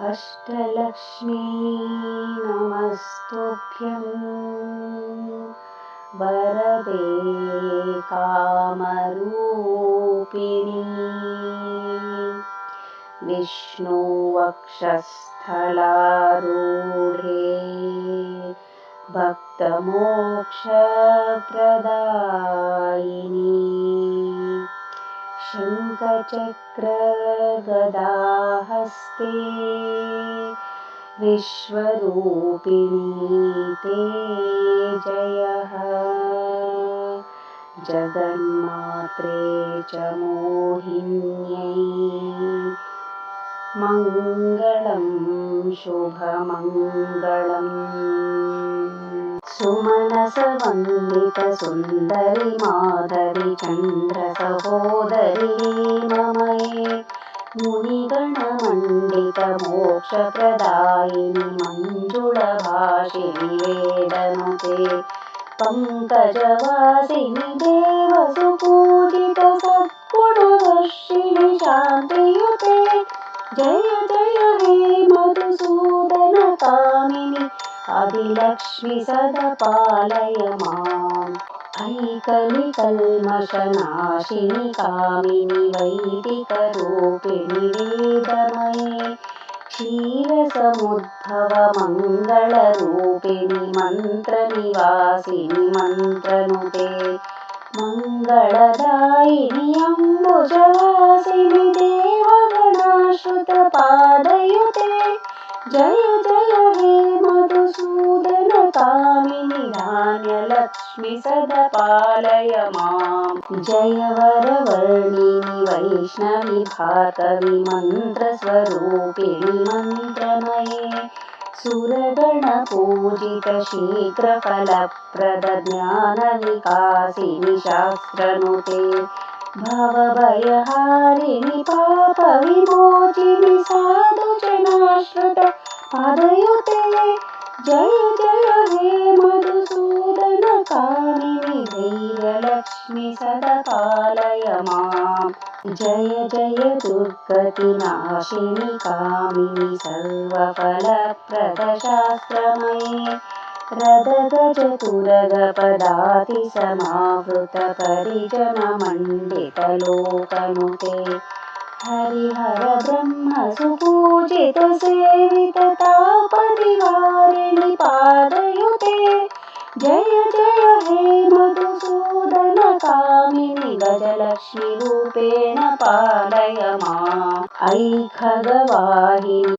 अष्टलक्ष्मी नमस्तुभ्यं वरदे कामरूपिणी विष्णुवक्षस्थलारूढे भक्तमोक्षप्रदायिनी शङ्खचक्रगदाहस्ते विश्वरूपिणी ते जयः। जगन्मात्रे च मोहिन्यै मङ्गलं शुभमङ्गलम्। सुमनसवन्दितसुन्दरि माधवि चन्द्रसहोदरि हेममये मुनिगणमण्डितमोक्षप्रदायिनि मञ्जुळभाषिणि वेदनुते पङ्कजवासिनि देवसुपूजितसद्गुणवर्षिणि शान्तियुते जय जय हे मधुसूदनकामिनि आदिलक्ष्मि सदा पालय माम्। ऐकलिकल्मषनाशिनि कामिनि वैदिकरूपिणि वेदमये क्षीरसमुद्भव मङ्गलरूपिणि मन्त्रनिवासिनि मन्त्रनुते मङ्गलदायिनि अम्बुजवासिनि देवगणाश्रितपादयुते जय जय हे मधुसूदनकामिनि धान्यलक्ष्मि सदा पालय माम्। जय वरवर्णिनि वैष्णवि भार्गवि मन्त्रस्वरूपिणि मन्त्रमये सुरगणपूजित शीघ्रफलप्रद ज्ञानविकासिनि शास्त्रनुते भवभयहारिणि पापविमोचिनि साधुजनाश्रित पादयुते जय जय हे मधुसूदनकामिनि धैर्यलक्ष्मि सदा पालय माम्। जय जय दुर्गतिनाशिनि कामिनि सर्वफलप्रदशास्त्रमये रदगजतुरगपदातिसमावृतपरिजनमण्डितलोकनुते हरिहर ब्रह्म सुपूजित सेवित तापनिवारिणि पादयुते जय जय हे मधुसूदनकामिनि गजलक्ष्मि रूपेण पालय माम्। ऐ खगवाहिनि